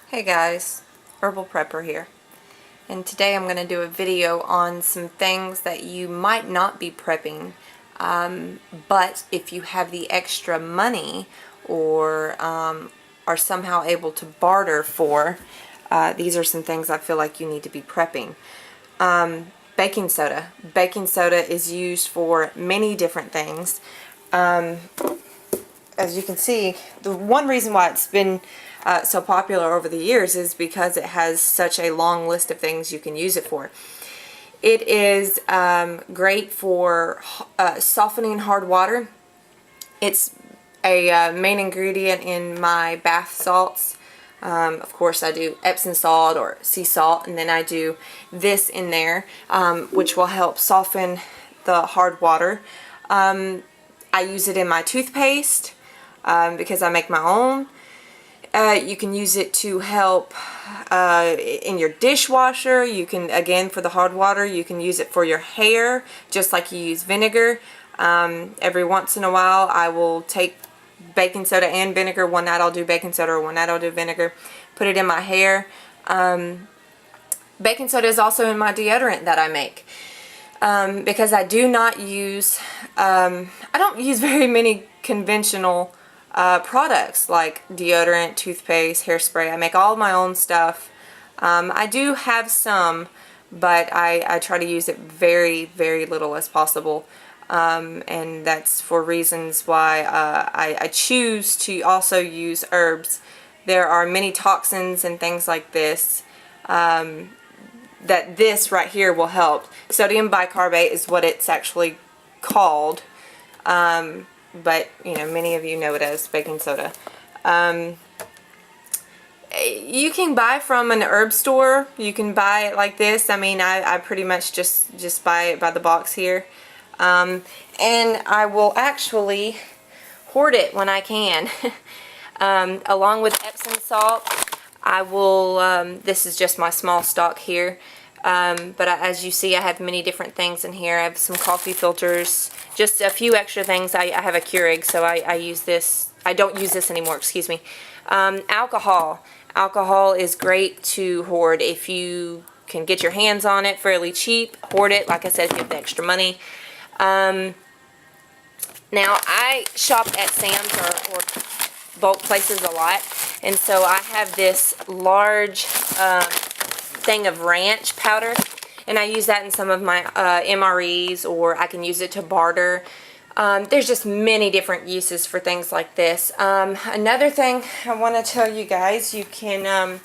Hey guys, Herbal Prepper here, and today I'm going to do a video on some things that you might not be prepping, but if you have the extra money or are somehow able to barter for, these are some things I feel like you need to be prepping. Baking soda. Baking soda is used for many different things. As you can see, the one reason why it's been so popular over the years is because it has such a long list of things you can use it for. It is great for softening hard water. It's a main ingredient in my bath salts. Of course, I do Epsom salt or sea salt, and then I do this in there, which will help soften the hard water. I use it in my toothpaste because I make my own. You can use it to help in your dishwasher. You can, again, for the hard water, you can use it for your hair, just like you use vinegar. Every once in a while, I will take baking soda and vinegar. One night I'll do baking soda, or one night I'll do vinegar. Put it in my hair. Baking soda is also in my deodorant that I make. Because I do not use, I don't use very many conventional products like deodorant, toothpaste, hairspray. I make all my own stuff. I do have some, but I try to use it very, very little as possible. And that's for reasons why I choose to also use herbs. There are many toxins and things like this that this right here will help. Sodium bicarbonate is what it's actually called. But, you know, many of you know it as baking soda. You can buy from an herb store. You can buy it like this. I mean, I pretty much just buy it by the box here. And I will actually hoard it when I can. Along with Epsom salt, I will, this is just my small stock here. But as you see, I have many different things in here. I have some coffee filters, just a few extra things. I have a Keurig, so I use this. I don't use this anymore, excuse me. Alcohol. Alcohol is great to hoard if you can get your hands on it fairly cheap. Hoard it, like I said, if you have the extra money. Now, I shop at Sam's or bulk places a lot, and so I have this large thing of ranch powder, and I use that in some of my MREs, or I can use it to barter. There's just many different uses for things like this. Another thing I want to tell you guys, you can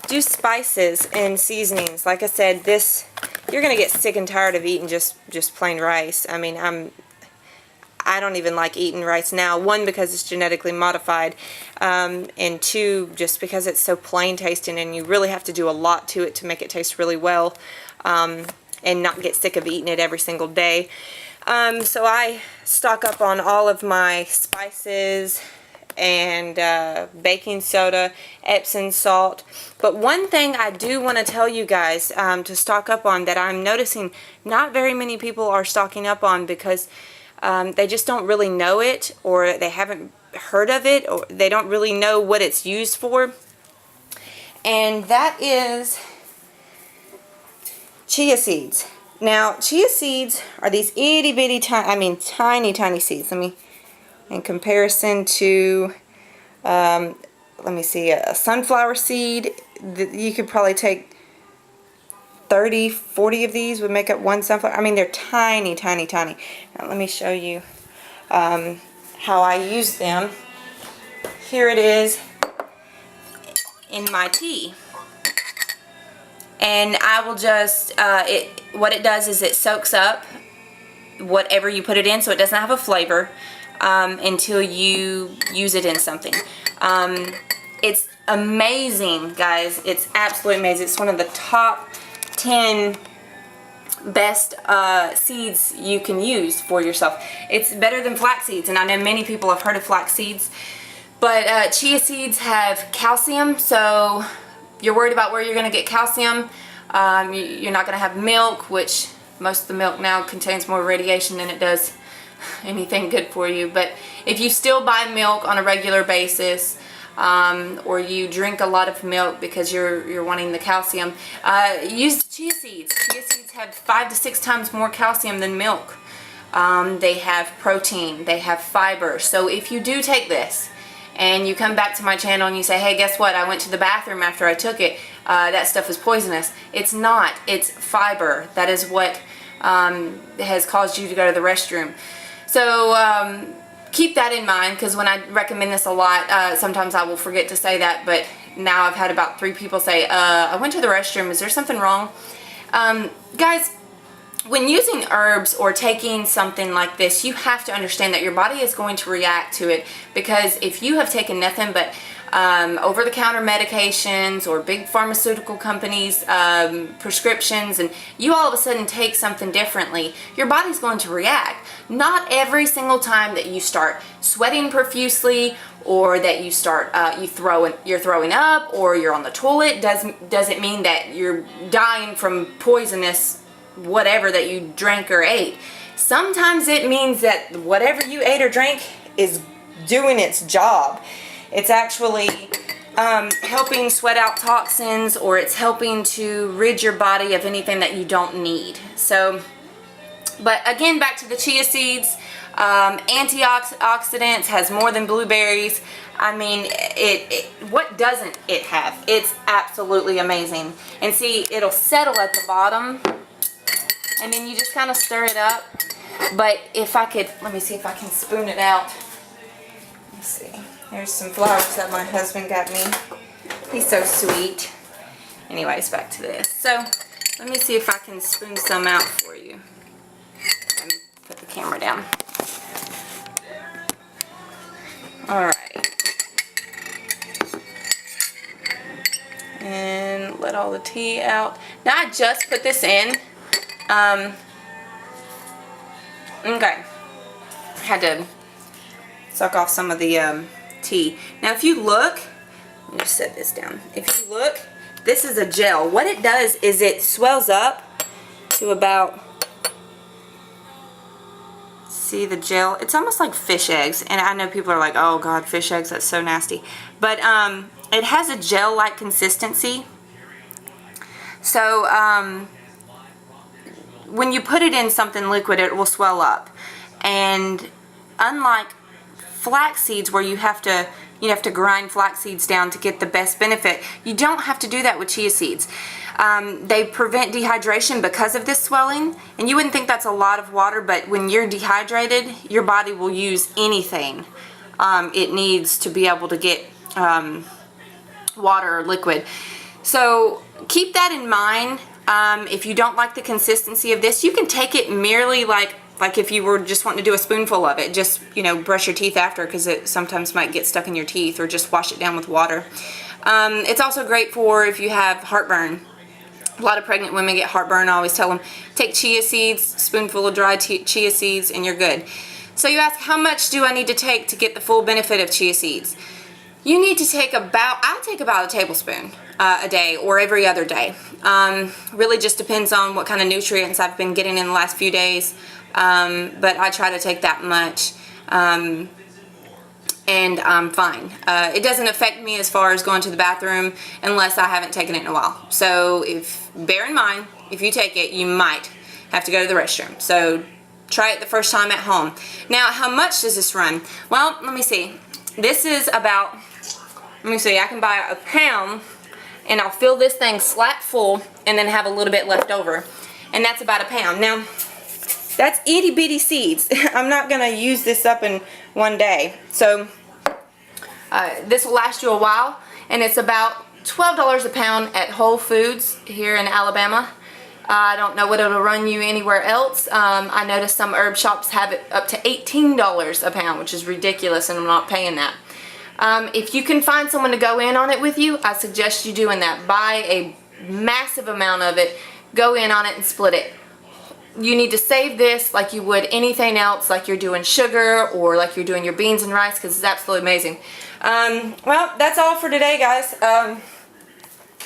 do spices and seasonings. Like I said, this, you're gonna get sick and tired of eating just plain rice. I mean, I don't even like eating rice now. One, because it's genetically modified, and two, just because it's so plain tasting, and you really have to do a lot to it to make it taste really well, and not get sick of eating it every single day. So I stock up on all of my spices and baking soda, Epsom salt. But one thing I do want to tell you guys to stock up on that I'm noticing not very many people are stocking up on, because they just don't really know it, or they haven't heard of it, or they don't really know what it's used for. And that is chia seeds. Now, chia seeds are these itty bitty tiny seeds. In comparison to, let me see, a sunflower seed, you could probably take 30, 40 of these would make up one sunflower. I mean, they're tiny. Now, let me show you how I use them. Here it is in my tea. And I will just, what it does is it soaks up whatever you put it in, so it doesn't have a flavor until you use it in something. It's amazing, guys. It's absolutely amazing. It's one of the top 10 best seeds you can use for yourself. It's better than flax seeds, and I know many people have heard of flax seeds, but chia seeds have calcium, so you're worried about where you're going to get calcium. You're not going to have milk, which most of the milk now contains more radiation than it does anything good for you. But if you still buy milk on a regular basis, or you drink a lot of milk because you're wanting the calcium, use chia seeds. Chia seeds have 5 to 6 times more calcium than milk. They have protein, they have fiber. So if you do take this and you come back to my channel and you say, hey, guess what, I went to the bathroom after I took it, that stuff is poisonous. It's not. It's fiber. That is what has caused you to go to the restroom. So keep that in mind, because when I recommend this a lot, sometimes I will forget to say that, but now I've had about 3 people say, I went to the restroom, is there something wrong? Guys, when using herbs or taking something like this, you have to understand that your body is going to react to it, because if you have taken nothing but over-the-counter medications or big pharmaceutical companies prescriptions, and you all of a sudden take something differently, your body's going to react. Not every single time that you start sweating profusely, or that you start you're throwing up, or you're on the toilet, doesn't mean that you're dying from poisonous whatever that you drank or ate. Sometimes it means that whatever you ate or drank is doing its job. It's actually helping sweat out toxins, or it's helping to rid your body of anything that you don't need. So, but again, back to the chia seeds, antioxidants, has more than blueberries. I mean, what doesn't it have? It's absolutely amazing. And see, it'll settle at the bottom, and then you just kind of stir it up. But if I could, let me see if I can spoon it out. Let's see. There's some flowers that my husband got me. He's so sweet. Anyways, back to this. So, let me see if I can spoon some out for you. And put the camera down. Alright. And let all the tea out. Now, I just put this in. Okay. I had to suck off some of the tea. Now if you look, let me just set this down. If you look, this is a gel. What it does is it swells up to about, see the gel? It's almost like fish eggs. And I know people are like, oh God, fish eggs, that's so nasty. But it has a gel-like consistency. So when you put it in something liquid, it will swell up. And unlike flax seeds, where you have to grind flax seeds down to get the best benefit, you don't have to do that with chia seeds. They prevent dehydration because of this swelling, and you wouldn't think that's a lot of water, but when you're dehydrated, your body will use anything it needs to be able to get water or liquid. So keep that in mind. If you don't like the consistency of this, you can take it merely like if you were just wanting to do a spoonful of it. Just, you know, brush your teeth after, because it sometimes might get stuck in your teeth, or just wash it down with water. It's also great for if you have heartburn. A lot of pregnant women get heartburn. I always tell them, take chia seeds, spoonful of dried chia seeds, and you're good. So you ask, how much do I need to take to get the full benefit of chia seeds? You need to take I take about a tablespoon a day, or every other day. Really just depends on what kind of nutrients I've been getting in the last few days. But I try to take that much, and I'm fine. It doesn't affect me as far as going to the bathroom unless I haven't taken it in a while. So bear in mind, if you take it, you might have to go to the restroom. So try it the first time at home. Now, how much does this run? Well, let me see. This is about, let me see, I can buy a pound, and I'll fill this thing slap full and then have a little bit left over. And that's about a pound. Now, that's itty bitty seeds. I'm not going to use this up in one day. So this will last you a while, and it's about $12 a pound at Whole Foods here in Alabama. I don't know what it'll run you anywhere else. I noticed some herb shops have it up to $18 a pound, which is ridiculous, and I'm not paying that. If you can find someone to go in on it with you, I suggest you doing that. Buy a massive amount of it, go in on it, and split it. You need to save this like you would anything else, like you're doing sugar or like you're doing your beans and rice, because it's absolutely amazing. Well, that's all for today, guys.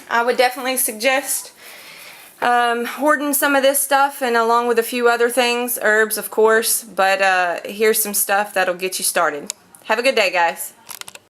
I would definitely suggest hoarding some of this stuff, and along with a few other things, herbs of course, but here's some stuff that'll get you started. Have a good day, guys.